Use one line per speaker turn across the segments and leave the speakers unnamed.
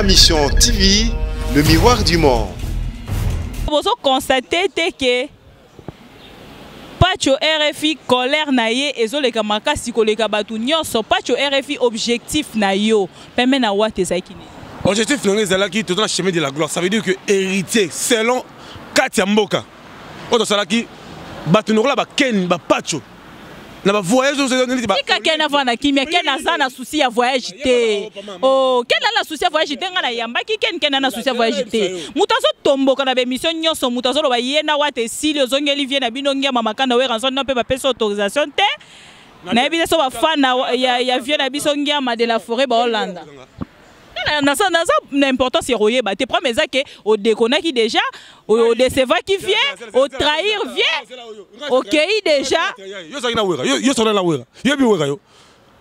Mission TV, le miroir du monde.
Vous constatez que Pacho RFI colère naie et zo leka makasi koleka batu nyonso Pacho RFI objectif na yo peme na wa tezakini.
Objectif na zalaki tout dans le chemin de la gloire. Ça veut dire que héritier selon Katia Mboka. Oto salaki batu nokola ba ken ba Pacho. Na ba voyage aux États-Unis ba.
Kika ken avant na kimia ken na na souci ya voyage te. Oh, ken na souci ya voyage te ngana yamba ki ken na souci ya voyage te. Mutazo tomboka na be mission nyonso mutazo lo ba yena wa te sili ozongeli vie na bino ngia mama kana we ranson na pe ba pesa autorisation te. Na ebi so ba fana ya vie na biso ngia ma de la forêt ba Hollande. L'importance c'est royer bah tes promesses que au déconner qui déjà au décevoir qui vient au trahir vient au cueillir déjà
yo ça na wera yo ça na wera yo bi wera yo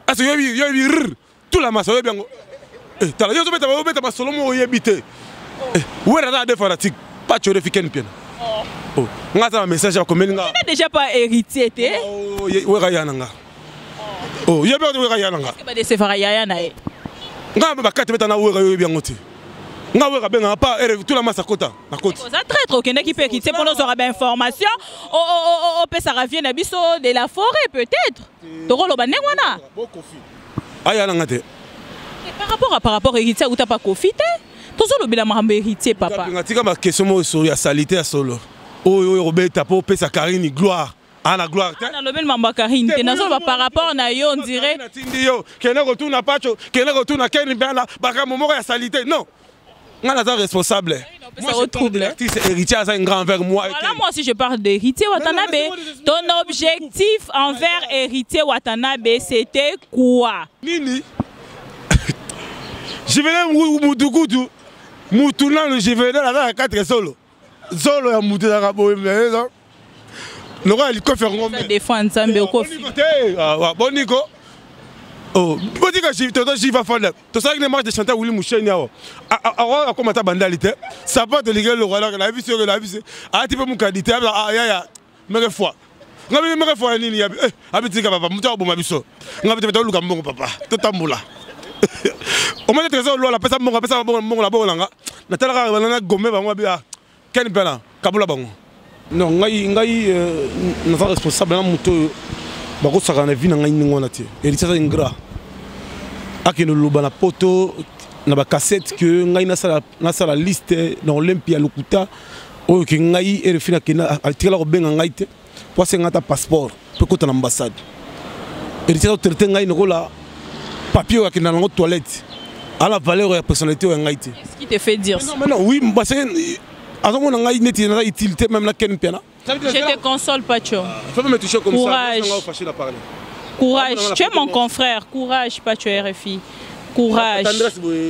est-ce que yo bi tout la masse yo bien tala yo so beta solo mo yebite wera na de fanatique pas tu refiken bien oh ngata message ya comment nga
déjà pas héritier te
wera ya nanga oh yo bi wera ya nanga
ba décevoir ya na
nga ba kate beta na wera yo bien ngoti nga wera ben pas tout la masse à côté na côté
ça traître aucun qui peut quitter pour nous aura bien information on peut ça revient na biso de la forêt peut-être tokolo ba nengwana
aya na ngate
par rapport héritier ou t'as pas profité tozo lo bila mahamba héritier papa
ngatika ba question mo sur ya salité ya solo oyo robeta po pesa Karine gloire. Ah la gloire.
Ah le bel mamba Karine. Par rapport na yo on dirait.
Kene retourne à Pacho, kene retourne à Ken Bana, baka momo ya salité. Non. Nga na responsable.
Moi je trouble.
L'artiste héritier a un grand envers moi.
Voilà moi si je parle d'héritier Watanabe, ton objectif envers héritier Watanabe c'était quoi?
Nini. Je venais Moutougoutou. Moutounan je venais là 4 solo. Solo ya Moutou na Raboé mais non. Le roi il fait un
défendre Nzambe au kofi.
Ah boniko. Oh, boniko j'y va faire. Tu sais que les matchs de chanteur Willy Moucheni a comment ta bandalité. Ça pas de ligue le roi là la vie sur la vie. Ah tu peux mon qualité ah ya me foi. Ngabi me foi nini ya abitika papa muta bo mabiso. Ngabi te luka mbongo papa. Totambula. Au moins trésor lo la pesa mbongo la bolanga. Na tala na gombe ba ngwa bia. Ken pela kabula bango. Non, ngai na responsable na moto ba ko saka na vie na ngai ngona te. Héritier ça ingrat. Akino luba na poto na ba cassette que ngai na sala liste dans Olympia Lokuta o que ngai erefina kina atila ko benga ngai te. Pour se ngata passeport pour ko ta ambassade. Héritier ça traité ngai no la papier akina na toilette. À la valeur ya personnalité ngai te.
Qu'est-ce qui te fait dire ça?
Non, oui, parce que utilité même la Ken Piana.
Je te console, Pacho.
Faut pas me toucher comme
courage.
Ça.
Courage. Tu es mon confrère. Courage, Pacho RFI. Courage.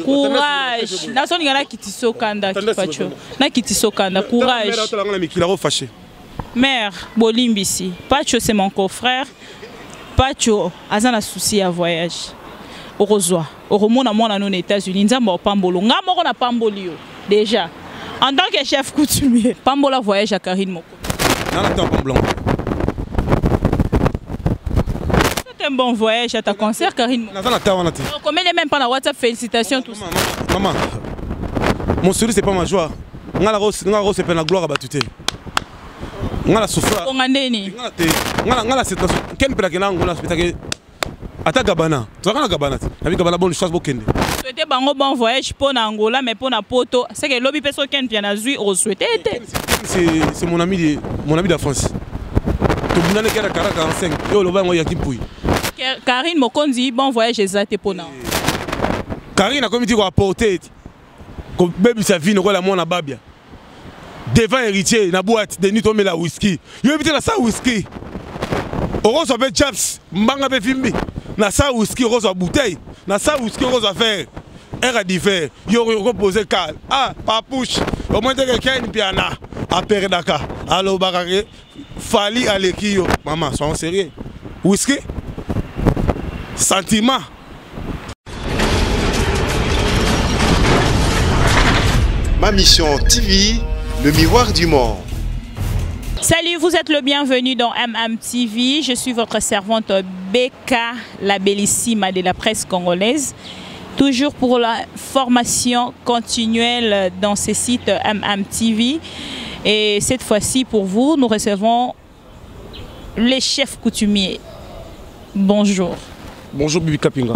Courage. Nason ngana kitiso kanda Pacho. Na kitiso kanda. Courage. Mère Bolimbisi. Pacho c'est mon confrère. Pacho azana souci à voyage. Orozwa. Oromona mona non États-Unis. Nzamba pambolo. Ngamo na pambolio. Déjà. En tant que chef coutumier, Pambola voyage à Karine Moko. C'est un bon voyage à ta concert, Karine Moko. Comment est même pas la WhatsApp, félicitations, tout ça.
Maman, mon sourire, c'est pas ma joie. Je suis la gloire à Batute. Je suis souffrance. Ata Gabana, tu vas Gabana. Avec Gabana, bonne chance, Bokende.
Souhaitez bon voyage pour Angola, mais pour Poto, c'est que lobby personne qui vient à Zui, on souhaitait.
C'est mon ami de France. Tu me donnes 45, yo le bas moi yakim pouy.
Karine Mokonzi, bon voyage exact pour nous.
Karine a comme dit qu'on apporter, comme bébé sa vie, nous la mon na babia. Devant héritier, na boîte, de nuit tomber la whisky. Yo éviter la ça whisky. Oro so be chaps, mbanga be fimbi. Na sa whisky rose à bouteille, na sa whisky rose à faire. Era diffère, yo reposer cal. Ah, papouche. Au moins de quelqu'un piana à Perdaka. Allo bakake, fali alekio. Maman, sois sérieux. Whisky? Sentiment.
Ma Mission TV, le miroir du monde.
Salut, vous êtes le bienvenu dans MMTV. Je suis votre servante Beka, la bellissime de la presse congolaise. toujours pour la formation continuelle dans ce site MMTV. Et cette fois-ci, pour vous, nous recevons les chefs coutumiers. Bonjour.
Bonjour Bibi Kapinga.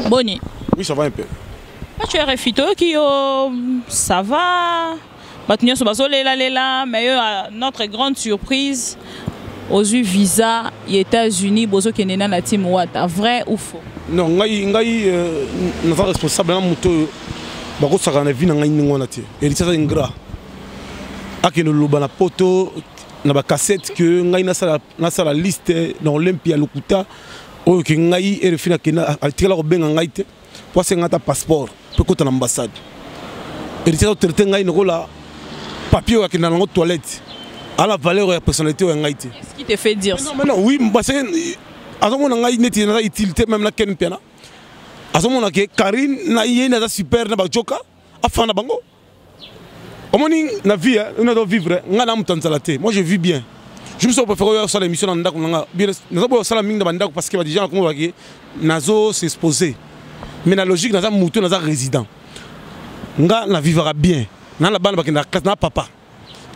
Boni.
Oui, ça va un peu.
Tu es refito qui ça va. Mais notre grande surprise, aux visa aux États-Unis, bozo kenena na team Wata, vrai ou faux?
Non, ngai naza responsable na moto bako saka na vie na ngai ngona te. Et ça ingrat. Akeno loba na poto na ba cassette que ngai na sala liste dans Olympia Lokuta o ke ngai e refina kena atikala ko benga ngai te. Pour se ngata passeport pour kota na ambassade. Et ça traité ngai nokola papier qui dans la toilette à la valeur de la personnalité de Ngaïti.
Qu'est-ce qui te fait dire ça?
Non, oui, parce que à ce moment là il y a utilité même la Ken Piana. À ce moment là que Karine na yé na super na bajoka afana bango. Au moins na vie on doit vivre ngana mutanzalate. Moi je vis bien. Je me suis préféré faire l'émission dans ndako nga bien na zo sala mingi na ndako parce que des gens comme baki nazo s'exposer. Mais la logique na za mutu na za résident. Nga na vivra bien. Dans la bande bakina classe na papa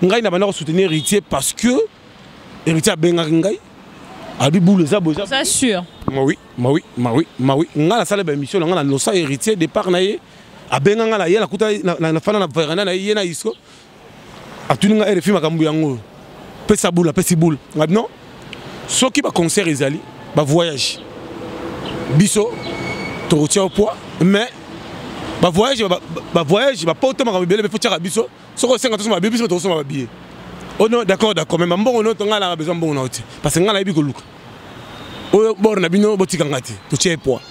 ngai na bana soutenir héritier parce que héritier a benga ngai abi boule ça boza
c'est sûr
oui nga la salle émission nga na nosa héritier départ na ye a benga nga na ye la kuta na fana na veranda na ye na isko atuni nga RFI makambu yango pesa boule pesa boule non soki ba concert ezali ba voyage biso to retient au poids mais ba voyage pas autant ma bébé faut tirer biso soko 50 ma bébé biso ma billet. Oh non d'accord mais mbongo no to ngala besoin mbongo na oti parce que ngala ibi ko luka o bor na bino botika ngati to tirer poids.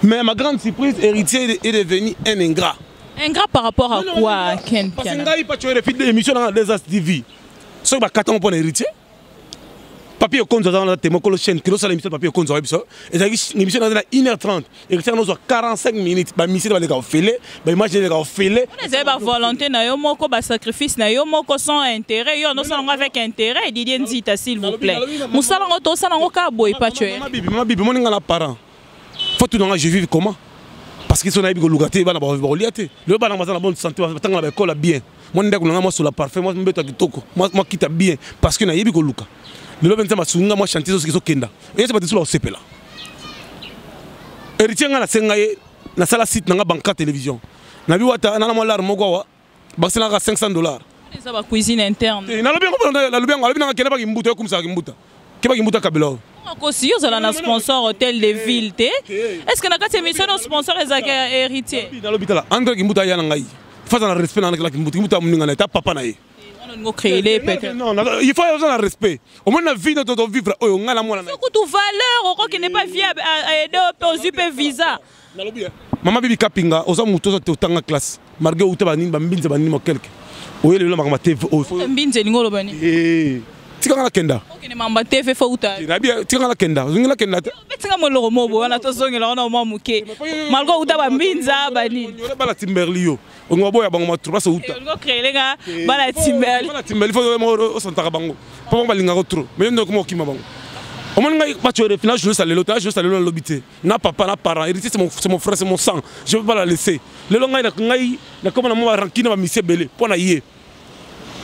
Mais ma grande surprise, héritier est devenu un ingrat.
Ingrat par rapport à quoi, Ken?
Parce que ngala pas tuer les filles d'émission dans des TV. So ba 4 ans pour héritier. Papier Konzo dans la témokolo chaîne qui reçoit l'émission papier Konzo ebiso et l'émission dans 1h30 et que ça nous a 45 minutes ba mission ba les gars fêlé ba image les gars fêlé
on est ba volonté na yo moko ba sacrifice na yo moko sans intérêt yo no salongo avec intérêt Didier Nzita s'il vous plaît musalongo to salongo ka boy pas tuer
ma bibi mon ngala parent faut tout dans je vivre comment parce qu'ils sont na bigo lugaté ba na ba liaté le ba na mazana bonne santé ba tanga ba école bien moi ndako na moi sur la parfait moi mbeto kitoko moi quitte bien parce que na yebi ko luka le lobby nzamba sunga moi chanter ce qui sont kenda et c'est pas tout là au sepela héritier nga na senga ye na sala site na banque télévision na bi wata na mo lar moko wa basela ka $500
ça va cuisine interne
na lobby na kenda ba kimbuta comme ça kimbuta ke ba kimbuta kabela
aussi vous allez na sponsor hôtel de ville té est-ce que na ka émission no sponsor ezaka héritier
na lobby tala André kimbuta ya na ngai fa na respect na la kimbuta muninga na ta papa na ye. Non, il faut avoir un respect. Au moins, la vie de notre vivre, on a la moelle.
Il faut que tu valeur, qui n'est pas viable à aider aux visa.
Maman Bibi Kapinga, aux hommes qui sont en classe, malgré où tu vas venir, tu vas venir quelque. Où est le nom de ma TV?
Mbinze ni ngolo bani.
Tu as la kenda.
Ok, ne mamba TV fauta.
Tu as la kenda. Tu as la kenda.
Tu as mon mobo, on a tous zongi là, on a mamuke. Malgré où tu vas mbinza bani.
On a pas la Timberlio. On va boire bango matrouba sa uta.
On va créer les gars, bala Timberli.
Bala Timberli, faut vraiment au centre bango. Pas bon balinga retro. Mais non comment qui m'a bango. Au moins pas tu final je salé l'autre, je salé l'obité. Na papa na parent, héritier c'est mon frère, c'est mon sang. Je veux pas la laisser. Le long na comme na mo rankina ba monsieur belé. Pour na yé.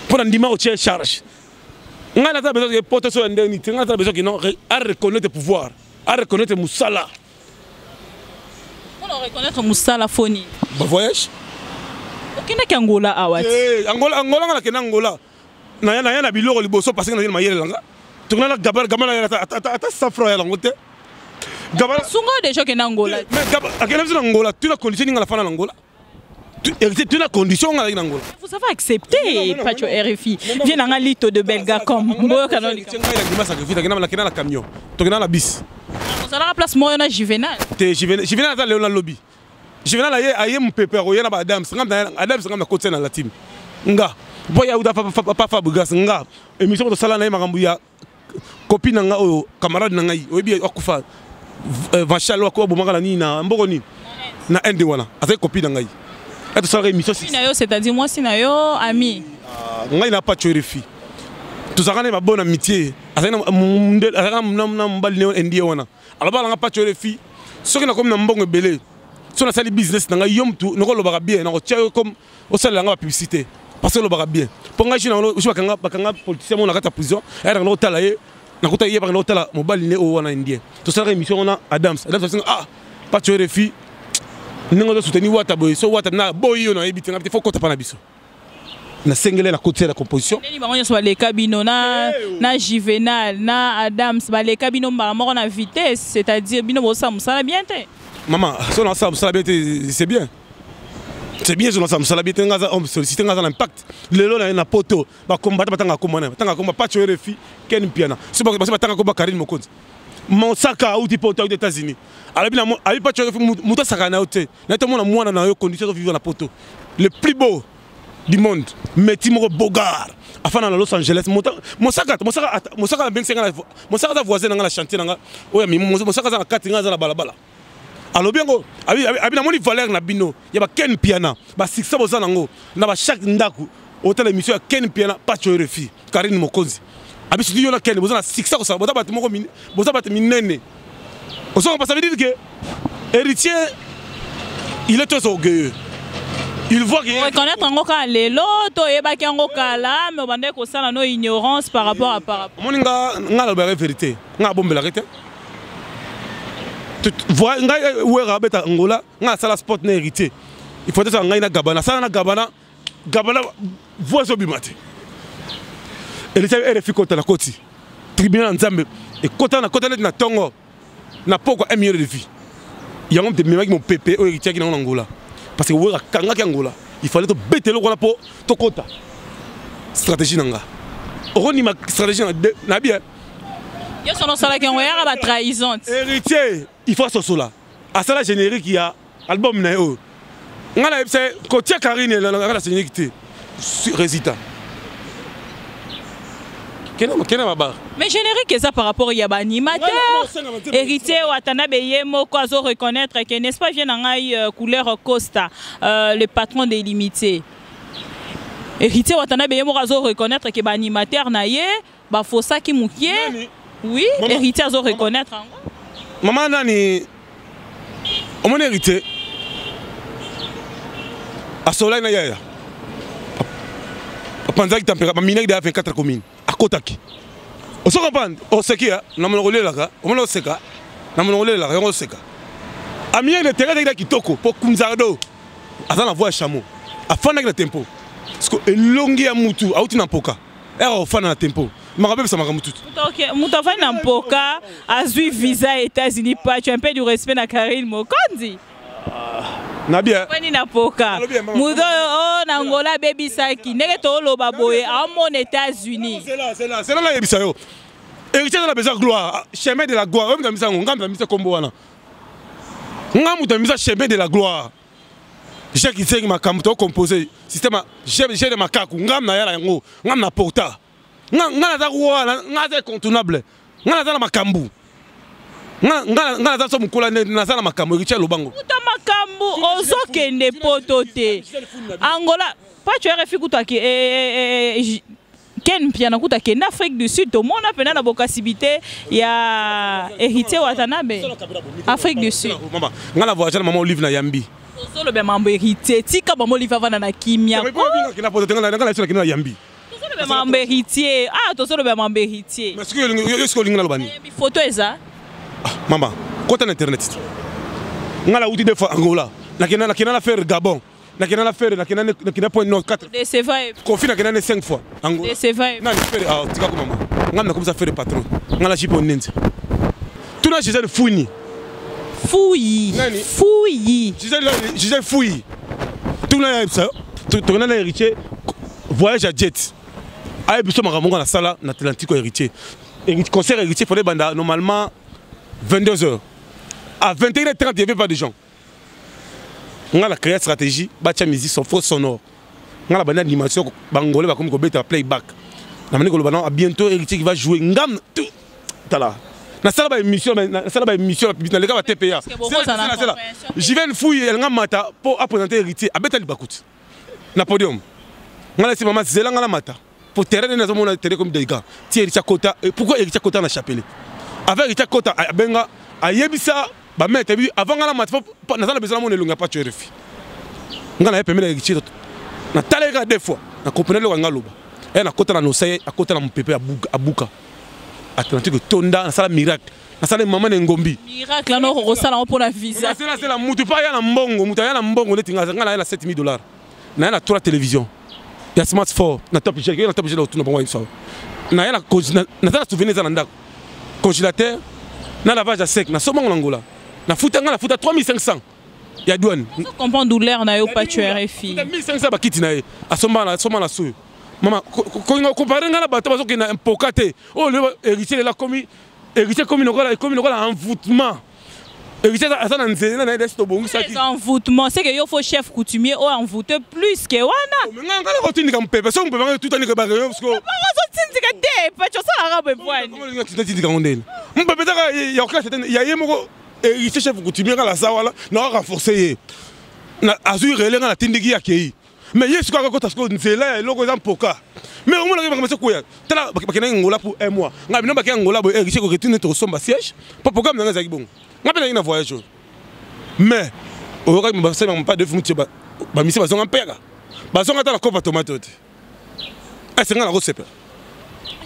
Pour na ndima au tien charge. On a besoin de porter sur l'indemnité, on a besoin à reconnaître le pouvoir, à reconnaître Moussala.
On a reconnaître Moussala Foni.
Bah voyage.
Aucun n'est qu'Angola à Ouad.
Angola, on a Angola. N'a na biloko liboso parce que na mayele langa. Tu na Gabala ata safra ya langote. Gabala
sunga déjà que Angola.
Mais Gabala, à quelle heure Angola? Tu la condition ninga la fana Angola. Tu la condition avec Angola.
Vous avez accepté, pas tu RFI. Viens dans un lito de Belga comme moi quand on dit.
Tu as sacrifié, tu as la camion, tu as la bis.
On a la place moi on a Juvenal.
Juvenal dans le lobby. Juvenal aye mon pépé, il y a Adam, Adam c'est comme la côté dans la team. Nga, boya uda pas Fabregas nga. Émission de sala na makambu ya copine nga o camarade nga yi. Oyebi akufa. Vachalo ko bomanga na ni na mboko ni. Na ende wana. Avec copine nga yi. Et ça émission
c'est-à-dire moi sinayo ami.
Ngai na pas tuer fille. Tout ça ma bonne amitié. Azana mbal neo ndie wana. Alors ba nga pas tuer fille. Ce qui na comme na mbongo belé. so na sali business nanga yom tu noko lobaka bien nako tia comme au sala nga publicité parce que lobaka bien pour nga jina je bakanga politicien mo na kata prison era nako tala ye nakota ye bakanga tala mobile ne o wana indien to sala émission on a Adams ah pas tu refi ningo soutenir wata boy so wata na boy yo na ebiti ngapte faut kota pa na biso na sengele la côté la composition
ni bango so les cabino na Juvenal na Adams ba les cabino moko na vitesse c'est-à-dire bino bo ça musala bien te
maman so na ça musala bien c'est bien je na ça musala bien ngaza on solliciter ngaza l'impact lelo na poto ba combattre batanga komona pas tu refi ken piana so ba batanga ko ba Karine Mokonzi mon saka ou tipo aux États-Unis alors bien abi pas tu refi muta saka na hote na to mona mwana na yo condition de vivre na poto le plus beau du monde Meti Moko Bogart afin dans Los Angeles mon saka voisin dans la chantier nga oya mi mon saka za 4 nga za na balabala alors bien go abi na moni valeur na bino ya ba Ken Piana ba succès boza nango na ba chaque ndaku hôtel émission ya Ken Piana pas tu refi Karine Mokonzi abi studio na Ken boza na succès ko sa boza bat moko boza bat minene ozo pas ça veut dire que héritier il est très orgueilleux. Il voit qu'il
reconnaître ngo ka lelo to yebaki ngo kala mais bande ko sala no ignorance par rapport à
moninga ngala ba vérité nga bombela rete tu vois nga wera beta ngola nga sala sport na hérité il faut être nga ina gabana sala na gabana voix obimate hérité RFI kota la koti tribunal nzambe et kota na tongo na poko 1 million de vie yango de memaki mon pépé o hérité ki na ngola. Parce que il fallait te bêter le roi pour te compter. Stratégie nanga. On y ma stratégie na bien.
Il y a son salaire qui est la trahison.
Héritier, il faut ce cela. À ça la générique il y a album na yo. Ngala c'est côté Karine la générique résultat.
Mais générique est ça par rapport à un animateur. Héritier Watanabe Yemoko azo reconnaître que n'est-ce pas vient en couleur Costa, le patron des limités. Héritier Watanabe Yemoko azo reconnaître que animateur naie, ba fossa ki moukié. Oui, héritier azo reconnaître.
Maman nani, mon héritier. A Soleil na yaya. Pendant que température, mineur de 24 communes. Kotaki. On se comprend, on sait qui a, na monolé là, on sait ka, na monolé là, on sait ka. Amien de terrain de kitoko pour Kunzardo. Attends la voix chameau. Afin de tempo. Parce que longi a mutu, a outi na poka. Era au fan na tempo. Marabe ça maramutu.
OK, mutu fa na poka, azui visa États-Unis pas, tu as un peu du respect na Karine Mokonzi.
Nabia.
Kwani na poka. Mudo o na Angola baby saki. Neke to loba boye a mon États-Unis.
C'est là la yebisa yo. Héritier de la besoin gloire, chemin de la gloire. On misa ngam misa kombo wana. Ngam muta misa chemin de la gloire. J'ai qui sait ma kamto composé système j'ai de makaku ngam na yala ngo, ngam na porta. Ngana za roi, ngana incontournable. Ngana za makambu. Ngana za so mukula na za makambu Héritier Lobango.
Ozo kende potote Angola pas tu es refi kutaki Ken Piana kutaki en Afrique du Sud tout le monde a pena na bokasibité ya Héritier Watanabe Afrique du Sud
maman ngala voyage maman Olive na Yambi
ozo le be mambo Héritier tika maman Olive vana na kimia
ko kina potote ngala sala kina Yambi
ozo le be mambo Héritier ozo le be mambo Héritier
mais ce que lingala lobani
photo eza
maman kota na internet ngala outil de fois Angola nakina faire Gabon nakina point 4
de Seva
confie nakina 5 fois Angola
de Seva
na faire tika ko maman ngam na comme ça faire patron ngala jipo nenze tuna Gisèle Fouini Gisèle Fouini tuna ça tuna na héritier voyage à jet ay biso makamonga na sala na Atlantique héritier concert héritier fallait banda normalement 22h. À 21h30, il n'y avait pas de gens. On a créé une stratégie, bâtir musique son faux sonore. On a la animation, bangolé va comme un playback. On a bientôt héritier qui va jouer. Ngam tout. Tala. Na sala émission, na les gars va TPA. J'y vais une fouille, elle ngam mata pour présenter héritier. Abeta li bakut. Na podium. On a laissé maman zela ngala mata. Pour terrain na zomo na terrain comme des gars. Ti héritier Kota. Pourquoi héritier Kota na chapelle? Avec héritier Kota benga ayebisa Ba mère tabi avant ngala mat na ça besoin mon elonga pas tu refi. Ngala ya permis de na talega deux fois na comprenez le ngaloba. Et na kota na nosai à kota na mpepe abuka. Atlantique tonda na sala miracle. Na sala maman ngombi.
Miracle na ko sala pour la visa.
C'est la mutu pa ya na mbongo, mutu ya na mbongo netinga ngala ya $7,000. Na ya 3 télévisions. Ya smartphone na top jet, na top jet autour na bango une fois. Na ya na sala souvenir za ndako. Congélateur na lavage à sec na somango Angola. Na futa 3500. Ya douane.
Je comprends douleur na yo pas tu RFI.
1500 bakiti na ye. Asomba na so. Maman, quand on compare ngala bato bazo ki na impokate. Oh le héritier là commis héritier commis ngola envoûtement. Héritier ça na nzela na desto bongo ça qui.
Envoûtement, c'est que yo faut chef coutumier ou envoûter plus que wana.
Mais ngala ko tindika mpepe, so mpepe tout tandika ba parce que.
Pas tindika te, pas tu ça arabe bwani.
Comment le tindika ondela. Mpepe taka ya classe ya yemoko héritier chef coutumier ngala ça wala na renforcer. Na azui relé ngala tindiki ya kei. Mais il y a ce qu'on a fait là, l'eau est poka. Mais au moins, on a commencé à faire. On a Angola pour un mois. On a fait Angola pour un mois. On a fait un siège. Pas pour comme dans les bon. On a fait un voyage. Mais, on a pas de fumée. On a mis ça en père. On a fait la coupe à tomate. C'est un recette.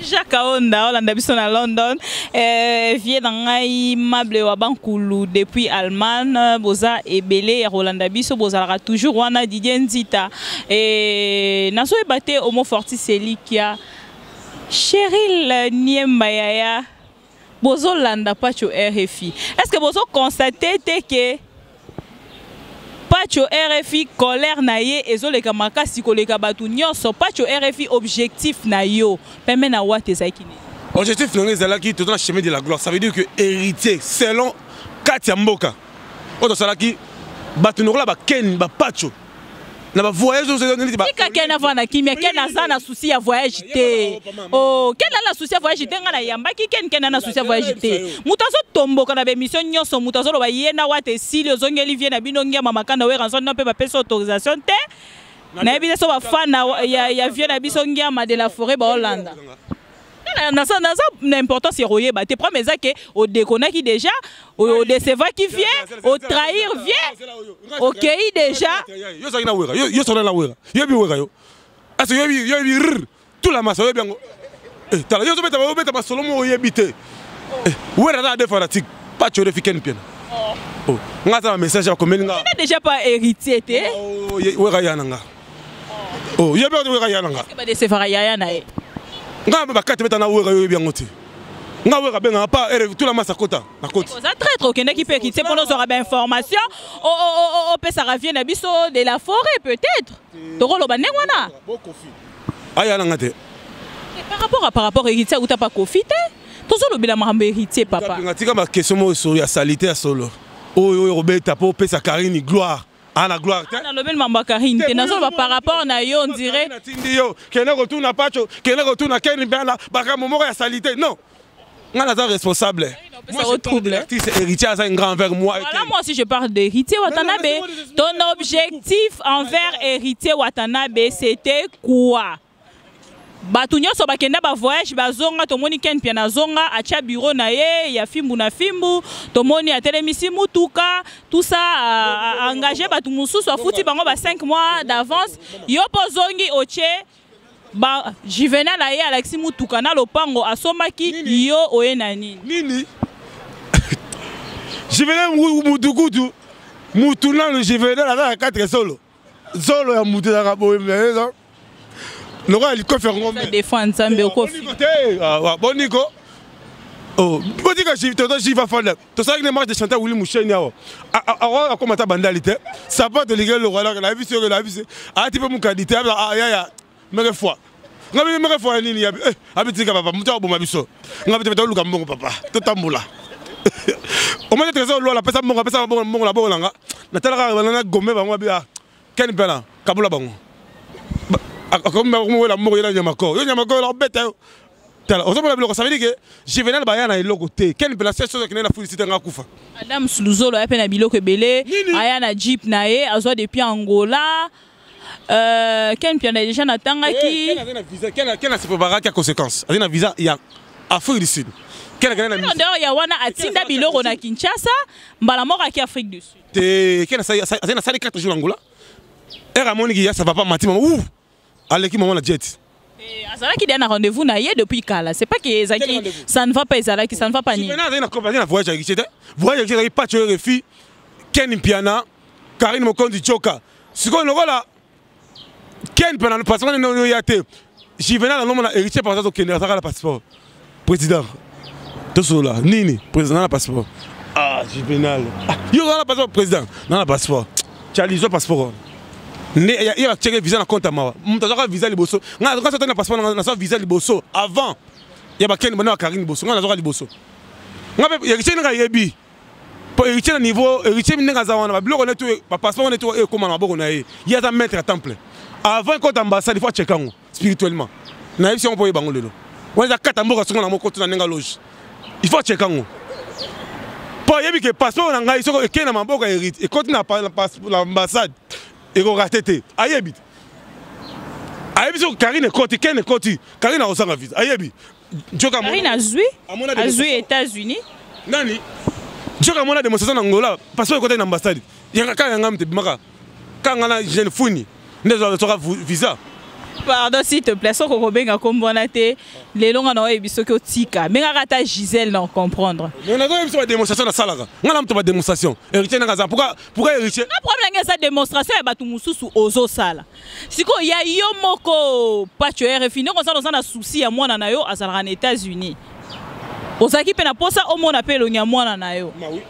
Jacques Aonda, Hollande biso na London, vient dans un immeuble wa Bankulu depuis Allemagne, boza ebele ya Hollande biso boza toujours wana Didier Nzita et naso ebate Homo Fortis Elikia Cheryl Niembayaya bozo landa pa cho RFI. Est-ce que bozo constater que Pacho RFI colère na ye ezoleka makasi koleka batu nyonso Pacho RFI objectif na yo permet na wa tezakine.
Objectif na ezalaki tout dans le chemin de la gloire. Ça veut dire que héritier selon Katia Mboka. Oto salaki batu nokola ba ken ba Pacho. Na ba voyage aux États-Unis ba.
Kika ken avana kimia ken azana souci ya voyage te. Oh, ken la souci ya voyage te ngana yamba ki ken na souci ya voyage te. Mutazo tomboka na be mission nyonso mutazo lo ba yena wa te sili ozongeli vie na binongia mama kana we ranson na pe ba pesa autorisation te. Na ebile so ba fan ya vie na biso ngiama de la forêt ba Hollande. L'importance est royée. Tu prends mes actes au déconner qui déjà, au décevoir qui vient, au trahir vient, au cueillir déjà.
Yo ça ina wera, yo ça na wera. Yo bi wera yo. Parce que yo bi tout la masse yo bien. Tala yo so beta ba solo mo yebite. Wera da fanatique, pas tu refiken bien. Oh, ngata message ko melinga.
Tu n'as déjà pas héritier té.
Oh, wera ya nanga. Oh, yo bi wera ya nanga.
Ba décevoir ya na e.
Nga ba kate beta na wera yo bien ngoti. Nga wera benga pas tout la masse à kota na kota.
Ça traître aucun qui peut quitter pour nous aura bien information. Oh peut ça revient na biso de la forêt peut-être. Toro lo ba nengwana.
Aya nanga te.
Par rapport héritier ou t'as pas profité. Tozo lo bila marambe héritier papa.
Ngatika ma question mo sur ya salité à solo. Oh Robert po pe sa Karine gloire. La gloire.
Dans le même membre Karine, par rapport à yo, on dirait.
Qu'elle retourne à Pacho, qu'elle retourne à Ken Bella, Baka Momo et salité. Non. On a responsable.
Ça retrouble.
L'artiste héritier a un grand envers moi.
Voilà, moi si je parle d'héritier Watanabe, ton objectif envers héritier Watanabe, c'était quoi? Batunyo so bakenda ba voyage bazonga tomoni ken pia na zonga acha bureau na ye ya fimbu na fimbu tomoni a telemisi mutuka tout ça engagé batu mususu afuti bango ba 5 mois d'avance yo pozongi oche ba Juvenal la ye Alexis mutuka na lopango asomaki yo oye na nini
Juvenal mutukutu mutuna le Juvenal ala 4 solo ya mutu na boye mais non, il faut faire un peu de
défense.
Boniko. Oh, Boniko, j'y vais faire. Tu sais que les matchs de chanteur Willy Mouchen, alors comment ta bandalité, ça peut te lire le roi, la vie sur la vie. Ah, tu peux me qualité, mais fois. Mais fois, il y a habité papa, mon bon mabiso. On va te mettre le gambon, papa. Tout en moula. Au moins, tu as la personne, mon personne, mon la bonne. Nathalie, on a gommé, on va bien. Quel bel Kaboula bon. Comme la mort est Yamako, Yamako leur bête. Ça veut dire que Juvenal Bayana est le côté. Quelle est la seule chose qui est la félicité en Akoufa?
Adam Slouzolo a peine à Biloko Belé, Ayana Jeep Nae, Azoa depuis Angola. Quel piano déjà n'attend qui?
Quel a ses préparats qui a conséquences? Il y a un visa, il y a Afrique du Sud.
dehors ya wana atinda biloko na Kinshasa mbala moko ki Afrique du Sud
te kena ça na sali 4 jours Angola era moni ya ça va pas matima ou allez qui maman la jet
azalaki dia na rendez-vous na ye depuis kala c'est pas que Zaki ça ne va pas ezalaki ça ne va pas ni
na compagnie na voyage avec c'était voyage avec pas tu refi Ken Piana Karine Mokondi Choka siko lokola Ken Piana passeport no yate Juvenal no na héritier par ça Ken la passeport président tout cela nini président la passeport ah Juvenal yo la passeport président na passeport Charlie zo passeport il y a checké visa na compte à moi mutazoka visa liboso nga quand ça na passeport na ça visa liboso avant il y a ba Ken bona Karine liboso nga nazoka liboso nga héritier nga yebi pour héritier na niveau héritier nga za wana ba biloko na tout ba passeport na tout e comment na boko na ye il y a un maître à temple avant compte ambassade il faut checker ngo spirituellement na yebisi on peut bango lelo on a 4 mboka songo na moko tuna nenga loge il faut checker ngo pour yebi que passeport na ngai soko ekena mboka hérite et continue na l'ambassade et ko ratété ayebi so Karine Koti Ken Koti Karine a osanga visa ayebi joka
Karine azui États-Unis
nani joka mona démonstration na Angola passeport côté na ambassade yanga kanga mte bimaka kanga na jeune funi ndezo soka visa.
Pardon s'il te plaît, soko kobenga kombonate les longs na oyebiso ko tika menga kata Gisèle non comprendre.
On a une démonstration na salaka. Ngala mto ba démonstration. Héritier na pourquoi héritier?
Na problème nga sa démonstration ya batu mususu ozo sala. Siko ya yo moko pacho RFI ne konsa na souci ya mwana na yo azalaka na États-Unis. Ozaki pe na posa o mona pe lo nya mwana na yo.
Oui.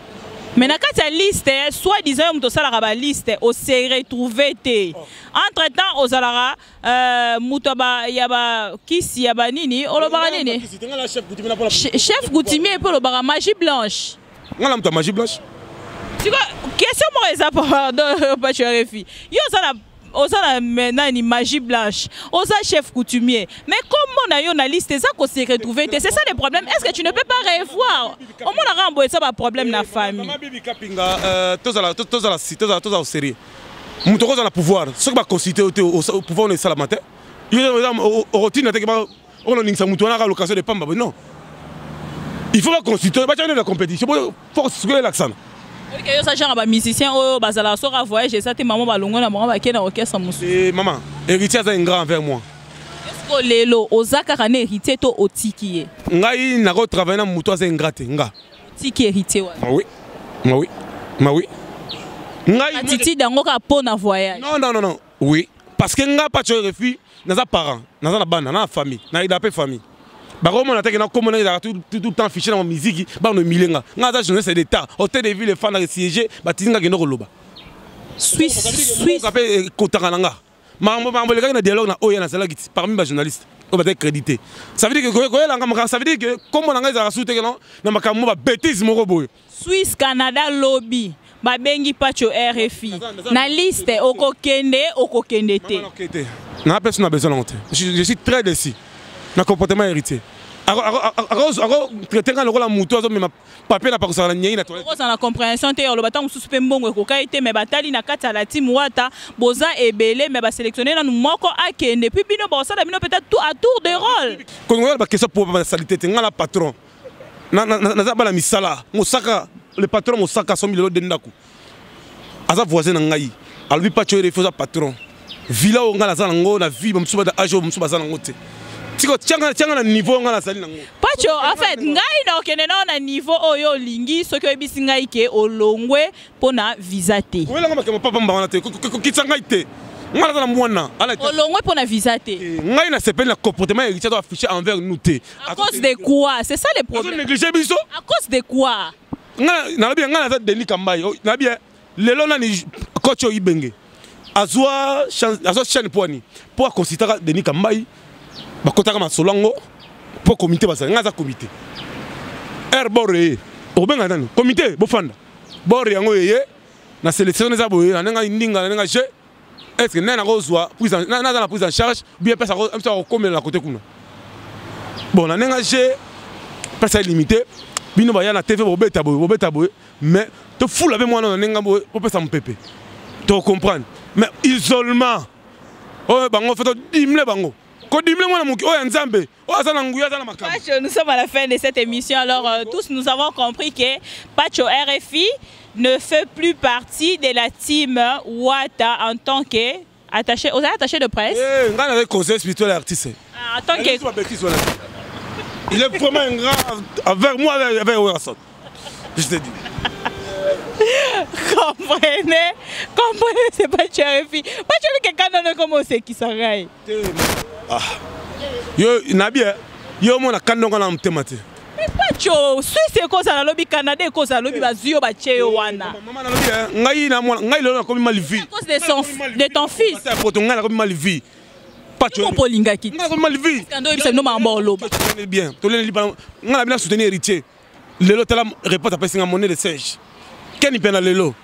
Mais na kati ya liste soit disant muto sala ba liste o se retrouver te. Entre temps ozalaka muto ba ya ba kisi ya ba nini olobaka nini chef coutumier pe olobaka magie blanche.
Ngala muto magie blanche.
Siko question mo eza pardon pas RFI. Yo osala maintenant ni magie blanche, osa chef coutumier. Mais comment on a eu une liste ça qu'on s'est retrouvé? C'est ça le problème. Est-ce que tu ne peux pas revoir? Au moins on a rembourser ça pas problème na famille.
Maman bibi kapinga toza sérieux. Muto ko za pouvoir. Ce que ba consulter au pouvoir on est salamate. Il au routine te ba on ninsa muto na l'occasion de pamba non. Il faut pas consulter ba tchana la compétition. Faut se l'accent.
Ok, yo sa genre ba musicien o bazala so ra voyage ça te maman ba longo na ba ke na orchestre musu.
Et maman, héritier ça un grand envers moi.
Est-ce que lelo ozaka kana héritier to otiki ye?
Ngai na ko travailler na muto ça ingrate nga.
Tiki héritier wa.
Oui. Ngai
attitude dango ka po na voyage.
Non. Oui, parce que nga pas tu refi na za parents, na za na bana, na famille, na ida pe famille. Bah comment on a comment on a tout le temps fiché dans la musique bah on milenga ngaza journaliste d'état hôtel de ville fan siéger bah tinga ke no loba Suisse appelle kotaranga mambo le gars na dialogue na oya na sala giti parmi les journalistes on va être crédité ça veut dire que ça veut dire que comment on a za soute que non na makambo ba bêtise moko boy
Suisse Canada lobby ba bengi pacho RFI na liste okokende te
na personne n'a besoin de je suis très déçu. Na comportement héritier. Alors traiter quand le rôle muto mais papier na pakosala nyei na toilette.
Oza na compréhension te lo batang mususu pe mbongo ekoka ete mais batali na kati la team wata boza ebele mais ba sélectionner na moko akende puis bino ba sala bino peut-être tout à tour de rôle.
Quand on va question pour la salité ngala patron. Na za bala misala mosaka le patron mosaka 100 000 € de ndaku. Aza voisin na ngai. Albi pas tuer les patron. Villa o ngala za ngo na vie msuba da ajo msuba za ngote. Tiko tianga na niveau ngala sali nango.
Pacho en fait ngai na okene na niveau oyo lingi soki oyebisi ngai ke olongwe pona visa te.
Wela ngama ke papa mbana te kitanga ite. Ngala za na mwana.
Olongwe pona visa te.
Ngai na sepel na comportement héritier doit afficher envers nous te.
À cause de quoi? C'est ça le problème.
Négliger biso.
À cause de quoi?
Na bien ngala za Denis Kambai. Na bien lelo na ni coach Ibenge. Azwa chaîne poani pour considérer Denis Kambai. Bakotaka masolongo pour comité basa ngaza comité boré obenga nani comité bofanda boré yango yeye na sélection za boye na nga ndinga na nga je est-ce que nana kozwa na prise en charge bien pesa ko komela na côté kuna bon na nga je pesa limité bino ba ya na TV bobeta boye mais te fou avec moi na nga boye pour pesa mpepe to comprendre mais isolement oh bango fait dimle bango
Nous sommes à la fin de cette émission. Alors, tous nous avons compris que Pacho RFI ne fait plus partie de la team Wata en tant que attaché de presse.
On a un conseil spirituel et artiste.
En tant que...
Il est vraiment un grand avec moi, avec Werson. Je te dis.
Comprenez, c'est pas RFI. Pas quelqu'un comme c'est qui s'arrête.
Ah. Yo, Nabia, yo mon a kandonga na mtemate.
Mais Pacho, Suisse cause à la lobby Canada cause à la lobby bazio bache wana.
Maman na lobby, ngai na mwana, ngai lo na komi malvi.
À cause de ton fils.
Ça poto ngai na komi malvi. Pacho.
Ko polinga kit.
Ngai komi malvi.
Kando ibisa no mambo loba.
Bien, to le liba. Ngai na bien soutenir héritier. Lelo tala répondre à passer monnaie de singe. Keni pena lelo.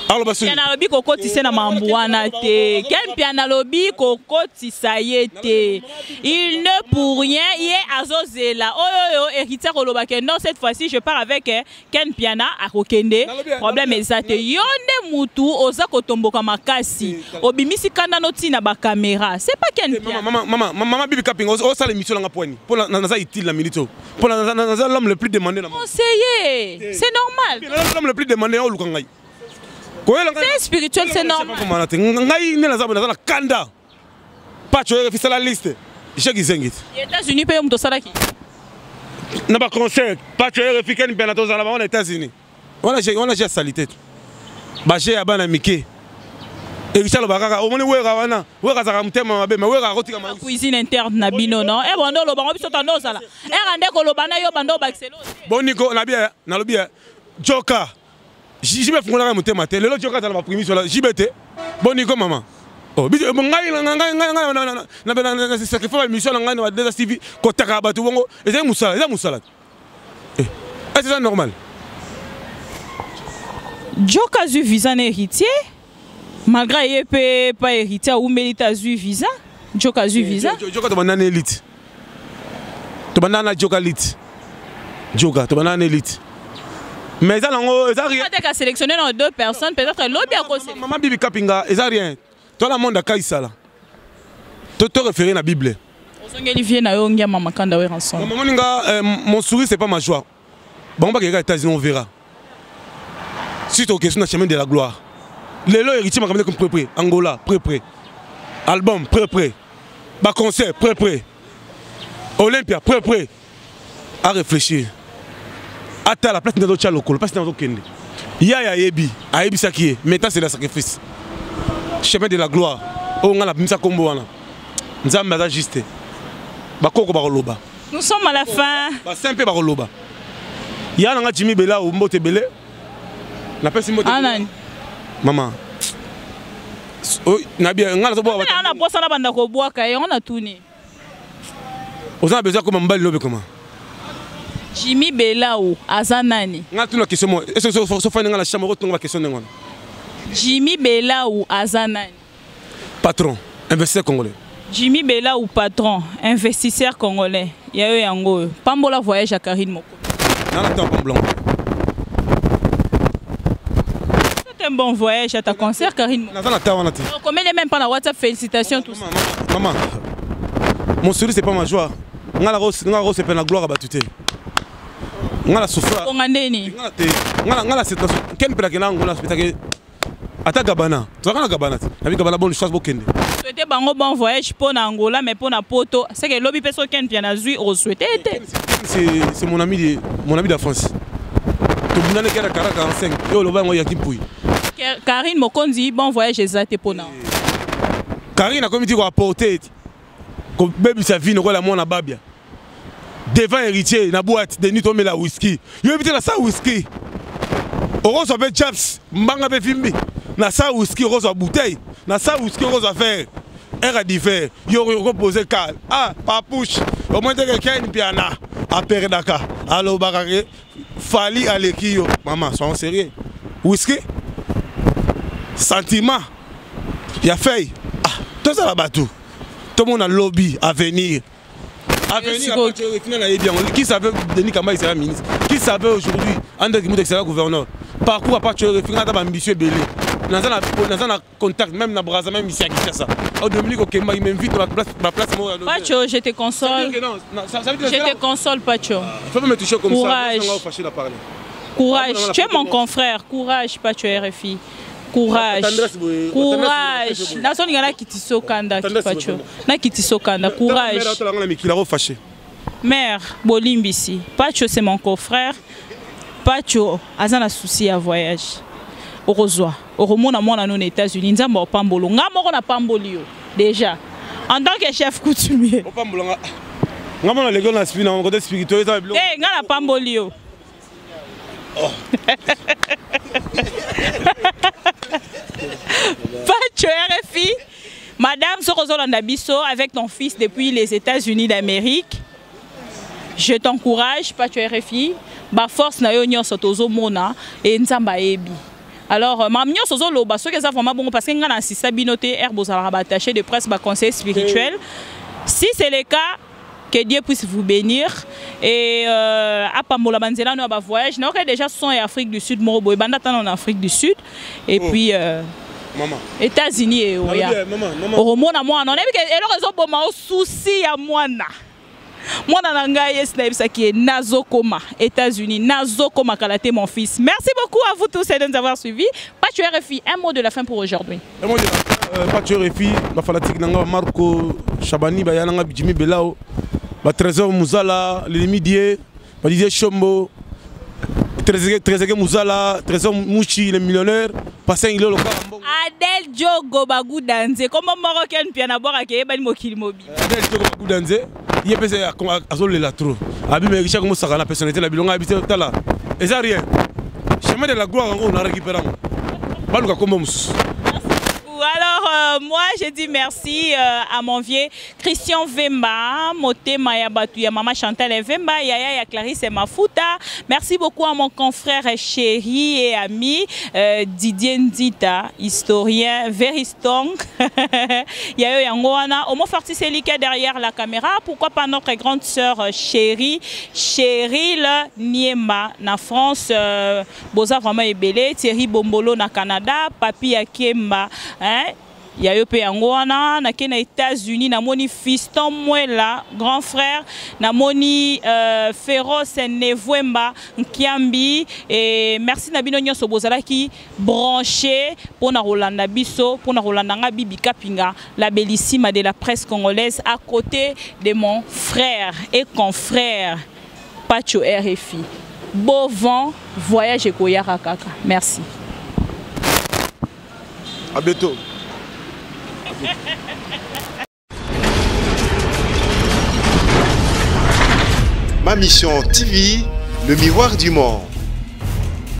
Piana lobi kokotisa na mambuana te. Quel piana lobi kokotisa yete. Il ne pour rien, il est azozela. Oh héritier kolobake. Non, cette fois-ci je pars avec Ken Piana à Kokende. Problème exact. Yonde mutu oza kotomboka makasi. Obimisi kanda noti na ba caméra. C'est pas Ken Piana.
Maman bibi kaping o ça l'émission nga poani. Pour na ça utile la milito. Pour na l'homme le plus demandé dans.
Conseiller, c'est normal.
L'homme le plus demandé au Lukangai.
C'est spirituel, c'est normal.
La liste.
Les États-Unis payent un salaki.
Na ba concert, pas tu es référé bien aux États-Unis. On a déjà salité. Baché ya bana mike. Et Richard Baraka, au moins wera wana, wera za mtema mabe, mais wera rotika ma
cuisine interne na bino non. E bondo lo bango biso tando sala. E rande ko lo bana yo bando baxelo.
Boniko na bien, na lo bien. Joka. J'y me fous là mon thème matin. Le lot Joka dans la première sur la JBT. Boniko maman. Oh, ngai na sacrifice émission ngai na des TV ko taka batu bongo. Eza musala. Est-ce ça normal?
Joka a eu visa n'héritier. Malgré qu'il pas héritier ou mérite a eu visa. Joka a eu visa.
Joka to banana élite. To banana Joka élite. Joka to banana élite. Mais ça n'a rien.
Tu as sélectionné dans 2 personnes, peut-être l'autre bien conseillé.
Maman Bibi Kapinga, ça n'a rien. Toi, la monde a Kaïsa là. Tu te réfères à la Bible. Mon sourire, c'est pas ma joie. Bon, on va regarder les États-Unis, on verra. Suite aux questions du chemin de la gloire. Les lois héritiers m'ont comme prêt. Angola, prêt. Album, prêt. Bas concert, prêt. Olympia, prêt. À réfléchir. Attends la place de notre chalo, la place de notre kende. Yaya Yebi, Ayebi Sakie, maintenant c'est le sacrifice. Chemin de la gloire. On a la misa combo. Nous avons juste. Bakoko Baroloba.
Nous sommes à la fin.
Simple Baroloba. Il y a un Jimmy Bella ou Mbote Belé. La personne Mbote Belé. Maman. Oh, Nabia, on a
bossé la bande ko bois kay, on a tourné.
On a besoin comme mbali lobe comment.
Jimmy Bella ou Azanani.
On a tout la question. Est-ce que ce fait dans la chambre retourne la question ngona.
Jimmy Bella ou Azanani.
Patron, investisseur congolais.
Jimmy Bella ou patron, investisseur congolais. Yayo yango. Pambola voyage à Karine Moko.
Nana temps blanc.
C'est un bon voyage à ta concert Karine Moko.
Nana temps on a.
Combien même pas la WhatsApp félicitations tout ça.
Maman. Mon sourire c'est pas ma joie. Ngala rose c'est pas la gloire à batute. Ngala souffra.
Ngandeni.
Ngala c'est ken pela ke nango na spectacle. Ata Gabana. Tu vas Gabana. La vie Gabana bonne chance bokende.
Souhaiter bango bon voyage pour Angola mais pour na poto. C'est que lobby personne ken bien azui au souhaiter.
C'est mon ami de la France. Tu binane kera kara 45. Yo loba ngo yakipui.
Karine Mokonzi bon voyage exact pour na.
Karine a comité ko apporter. Ko baby sa vie no la mona babia. Devant héritier na boîte de nuit tomber la whisky. Yo éviter la ça whisky. Rose avec chaps, mbanga be fimbi. Na sa whisky rose à bouteille. Na sa whisky rose à faire. Era d'hiver. Yo reposer cal. Ah, papouche. Au moins quelqu'un une piana. À Perdaka. Allo Bakake. Fali Alekio. Maman, sois sérieux. Whisky. Sentiment. Y a fait. Ah, tout ça là-bas tout. Tout le monde a lobby à venir. Qui savait Denis Kamba il sera ministre? Qui savait aujourd'hui André Kimouté sera gouverneur? Parcours à part tu refines à ta ambitieux belé. dans un contact, même dans Brazza, même ici à Kinshasa. Au Dominique Okemba, il m'invite à ma place.
Pacho, je te console. Je te console, Pacho.
Il faut pas me toucher comme
Courage.
ça.
Courage. Tu es mon confrère. Courage, Pacho RFI. Courage. Courage. La zone ngana kitiso kanda Pacho. Na kitiso kanda. Courage. Mère, Bolimbisi. Pacho, c'est mon confrère. Pacho, azana souci à voyage. Orozwa. Oromona mona non États-Unis. Nzamba opambolo. Nga moko na pambolio. Déjà. En tant que chef coutumier.
Opambolo nga. Nga mona lego na spina mon côté spirituel.
Eh, nga na pambolio. Pacho RFI. Madame Sorozolanda Bisso avec ton fils depuis les États-Unis d'Amérique. Je t'encourage, Pacho RFI. Ba force na yo nyonso tozo mona et nzamba ebi. Alors ma nyonso zo loba so que ça vraiment bon parce que nga na sisa binoté herbo za attaché de presse ba conseil spirituel. Si c'est le cas, que Dieu puisse vous bénir et à Pamola Banzela nous ba voyage. Na déjà sont en Afrique du Sud morobo et banda en Afrique du Sud et puis maman États-Unis et oya. Oromona moi non et alors ils ont bon ma souci à moi na. Moi, je Nazokoma, États-Unis, Nazokoma Kalaté, mon fils. Merci beaucoup à vous tous de nous avoir suivis. Pacho RFI, un mot de la fin pour aujourd'hui.
Un mot de la fin, Pacho RFI, ma fanatique Marco Chabani, Jimmy Belao, Trésor Mouzala, Lémi Dié, Didier Chombo, Trésor Mouzala, Trésor Mouchi, les millionnaires, Passin Ilo Loka.
Adel Diogo Bagou Danze, comment Marocain Piana Borake, Bani Mokil Mobi. Adel Diogo Bagou Danze. Il y a des gens qui trop. Abi mais chaque mot ça la personnalité la bilonga habité là. Et ça rien. Chemin de la gloire on a récupéré. Baluka comme alors moi je dis merci à mon vieux Christian Vemba, Moté Maya Batuya, Maman Chantal Vemba, Yaya Clarisse et Mafuta. Merci beaucoup à mon confrère chéri et ami Didier Ndita, historien very strong. Yayo Yangoana, Omo Farti Selika derrière la caméra. Pourquoi pas notre grande sœur chérie, Cheryl Niema, na France, Boza vraiment ebele, Thierry Bombolo na Canada, Papi Akemba. Il y a eu Péangouana, na États-Unis, na moni fiston Mwela, grand frère, na moni Féroce Nevwemba, Nkiambi, et merci Nabino Nyoso Bozala qui branché pour na Rolanda Bisso, pour na Rolanda Bibi Kapinga, la bellissime de la presse congolaise, à côté de mon frère et confrère Pacho RFI. Beau vent, voyage et Koyara Kaka. Merci.
À bientôt.
Ma mission TV, le miroir du monde.